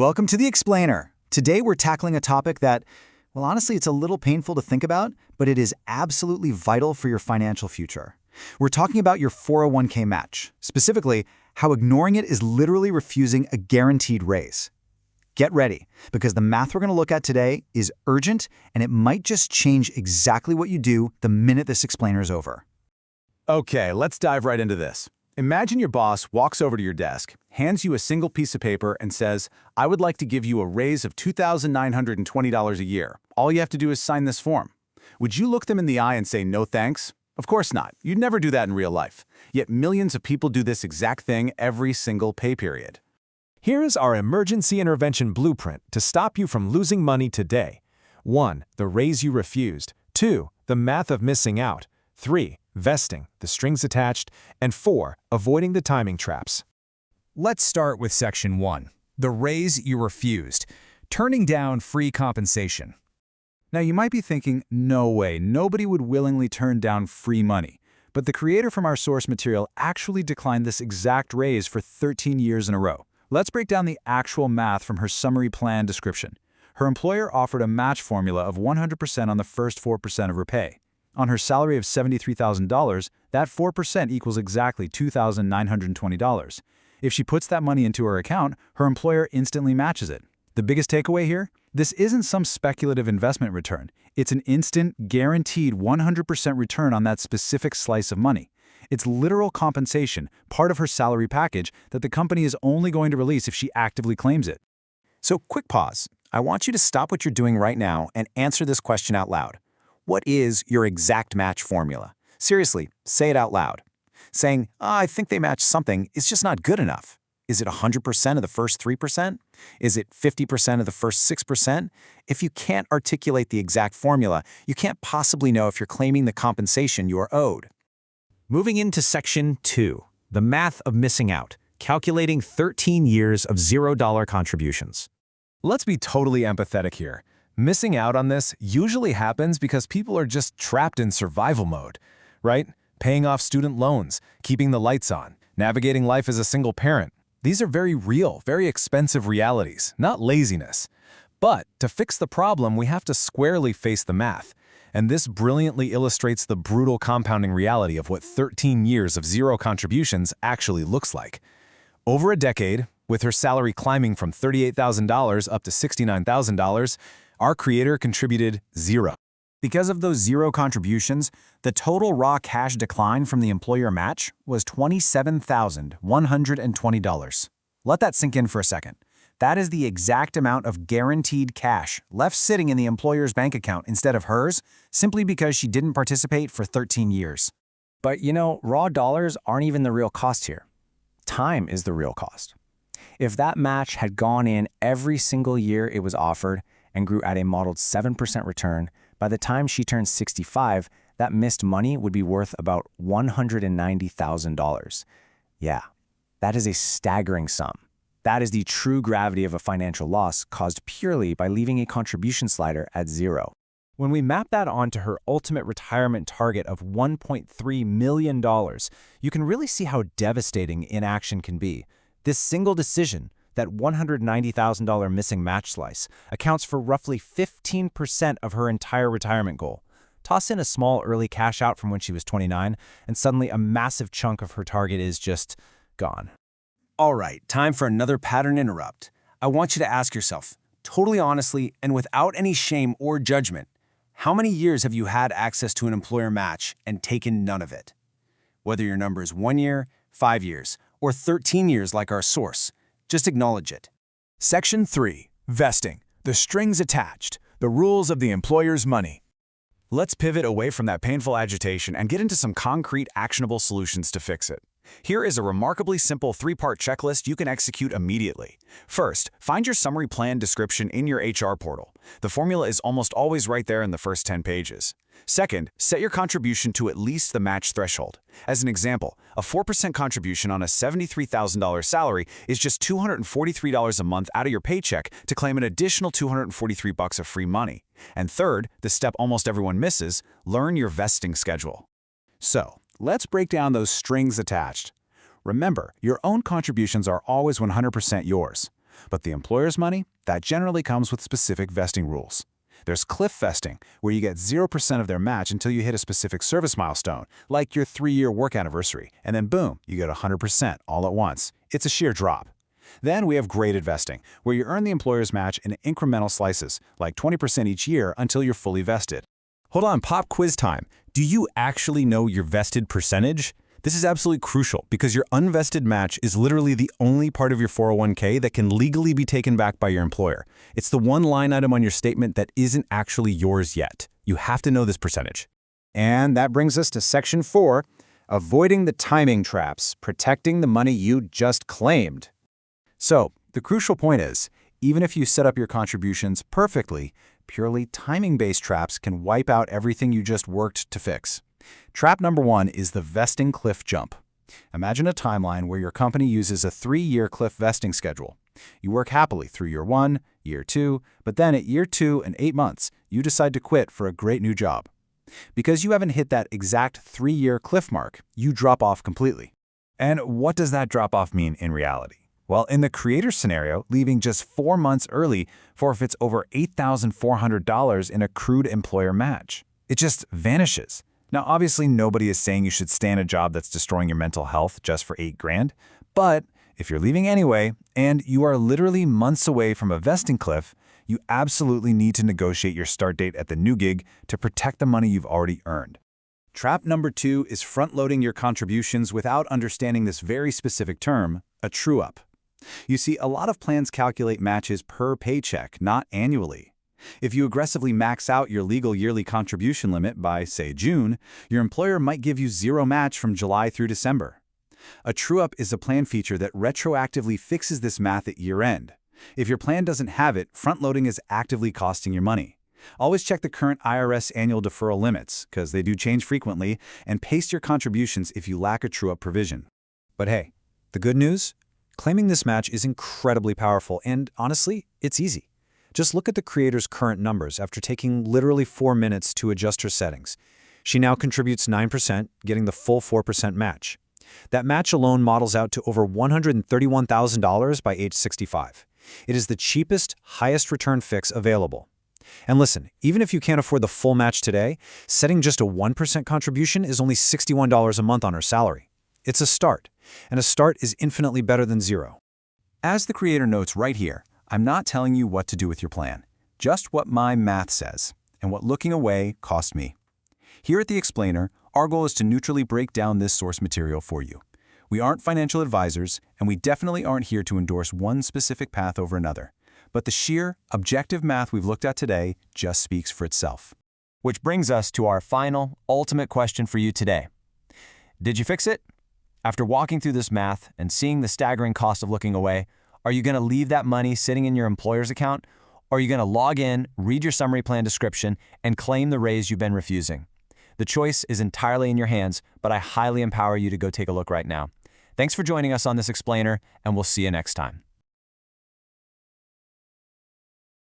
Welcome to The Explainer. Today we're tackling a topic that, well, honestly, it's a little painful to think about, but it is absolutely vital for your financial future. We're talking about your 401k match, specifically how ignoring it is literally refusing a guaranteed raise. Get ready, because the math we're going to look at today is urgent, and it might just change exactly what you do the minute this explainer is over. Okay, let's dive right into this. Imagine your boss walks over to your desk, hands you a single piece of paper, and says, "I would like to give you a raise of $2,920 a year. All you have to do is sign this form." Would you look them in the eye and say, "No thanks"? Of course not. You'd never do that in real life. Yet millions of people do this exact thing every single pay period. Here is our emergency intervention blueprint to stop you from losing money today. 1. The raise you refused. 2. The math of missing out. 3. Vesting, the strings attached. And 4. Avoiding the timing traps. Let's start with Section 1, the raise you refused, turning down free compensation. Now, you might be thinking, no way, nobody would willingly turn down free money. But the creator from our source material actually declined this exact raise for 13 years in a row. Let's break down the actual math from her summary plan description. Her employer offered a match formula of 100% on the first 4% of her pay. On her salary of $73,000, that 4% equals exactly $2,920. If she puts that money into her account, her employer instantly matches it. The biggest takeaway here? This isn't some speculative investment return. It's an instant, guaranteed 100% return on that specific slice of money. It's literal compensation, part of her salary package, that the company is only going to release if she actively claims it. So, quick pause. I want you to stop what you're doing right now and answer this question out loud. What is your exact match formula? Seriously, say it out loud. Saying, I think they match something is just not good enough. Is it 100% of the first 3%? Is it 50% of the first 6%? If you can't articulate the exact formula, you can't possibly know if you're claiming the compensation you are owed. Moving into Section 2, the math of missing out, calculating 13 years of $0 contributions. Let's be totally empathetic here. Missing out on this usually happens because people are just trapped in survival mode, right? Paying off student loans, keeping the lights on, navigating life as a single parent. These are very real, very expensive realities, not laziness. But to fix the problem, we have to squarely face the math. And this brilliantly illustrates the brutal compounding reality of what 13 years of zero contributions actually looks like. Over a decade, with her salary climbing from $38,000 up to $69,000, our creator contributed zero. Because of those zero contributions, the total raw cash decline from the employer match was $27,120. Let that sink in for a second. That is the exact amount of guaranteed cash left sitting in the employer's bank account instead of hers, simply because she didn't participate for 13 years. But raw dollars aren't even the real cost here. Time is the real cost. If that match had gone in every single year it was offered and grew at a modeled 7% return, by the time she turned 65, that missed money would be worth about $190,000. Yeah, that is a staggering sum. That is the true gravity of a financial loss caused purely by leaving a contribution slider at zero. When we map that onto her ultimate retirement target of $1.3 million, you can really see how devastating inaction can be. This single decision, that $190,000 missing match slice, accounts for roughly 15% of her entire retirement goal. Toss in a small early cash out from when she was 29, and suddenly a massive chunk of her target is just gone. All right, time for another pattern interrupt. I want you to ask yourself, totally honestly and without any shame or judgment, how many years have you had access to an employer match and taken none of it? Whether your number is 1 year, 5 years, or 13 years like our source, just acknowledge it. Section 3, vesting, the strings attached, the rules of the employer's money. Let's pivot away from that painful agitation and get into some concrete, actionable solutions to fix it. Here is a remarkably simple 3-part checklist you can execute immediately. First, find your summary plan description in your HR portal. The formula is almost always right there in the first 10 pages. Second, set your contribution to at least the match threshold. As an example, a 4% contribution on a $73,000 salary is just $243 a month out of your paycheck to claim an additional $243 of free money. And third, the step almost everyone misses, learn your vesting schedule. So, let's break down those strings attached. Remember, your own contributions are always 100% yours. But the employer's money, that generally comes with specific vesting rules. There's cliff vesting, where you get 0% of their match until you hit a specific service milestone, like your 3-year work anniversary, and then boom, you get 100% all at once. It's a sheer drop. Then we have graded vesting, where you earn the employer's match in incremental slices, like 20% each year until you're fully vested. Hold on, pop quiz time. Do you actually know your vested percentage? This is absolutely crucial because your unvested match is literally the only part of your 401k that can legally be taken back by your employer. It's the one line item on your statement that isn't actually yours yet. You have to know this percentage. And that brings us to Section 4, avoiding the timing traps, protecting the money you just claimed. So, the crucial point is, even if you set up your contributions perfectly, purely timing-based traps can wipe out everything you just worked to fix. Trap number 1 is the vesting cliff jump. Imagine a timeline where your company uses a 3-year cliff vesting schedule. You work happily through year 1, year 2, but then at year 2 and 8 months, you decide to quit for a great new job. Because you haven't hit that exact 3-year cliff mark, you drop off completely. And what does that drop-off mean in reality? Well, in the creator scenario, leaving just 4 months early forfeits over $8,400 in accrued employer match. It just vanishes. Now, obviously, nobody is saying you should stay in a job that's destroying your mental health just for $8,000, but if you're leaving anyway, and you are literally months away from a vesting cliff, you absolutely need to negotiate your start date at the new gig to protect the money you've already earned. Trap number 2 is front-loading your contributions without understanding this very specific term, a true-up. You see, a lot of plans calculate matches per paycheck, not annually. If you aggressively max out your legal yearly contribution limit by, say, June, your employer might give you 0 match from July through December. A true-up is a plan feature that retroactively fixes this math at year-end. If your plan doesn't have it, front-loading is actively costing your money. Always check the current IRS annual deferral limits, because they do change frequently, and paste your contributions if you lack a true-up provision. But hey, the good news? Claiming this match is incredibly powerful, and honestly, it's easy. Just look at the creator's current numbers after taking literally 4 minutes to adjust her settings. She now contributes 9%, getting the full 4% match. That match alone models out to over $131,000 by age 65. It is the cheapest, highest return fix available. And listen, even if you can't afford the full match today, setting just a 1% contribution is only $61 a month on her salary. It's a start, and a start is infinitely better than 0. As the creator notes right here, I'm not telling you what to do with your plan, just what my math says, and what looking away cost me. Here at The Explainer, our goal is to neutrally break down this source material for you. We aren't financial advisors, and we definitely aren't here to endorse one specific path over another. But the sheer, objective math we've looked at today just speaks for itself. Which brings us to our final, ultimate question for you today. Did you fix it? After walking through this math and seeing the staggering cost of looking away, are you going to leave that money sitting in your employer's account? Or are you going to log in, read your summary plan description, and claim the raise you've been refusing? The choice is entirely in your hands, but I highly empower you to go take a look right now. Thanks for joining us on this explainer, and we'll see you next time.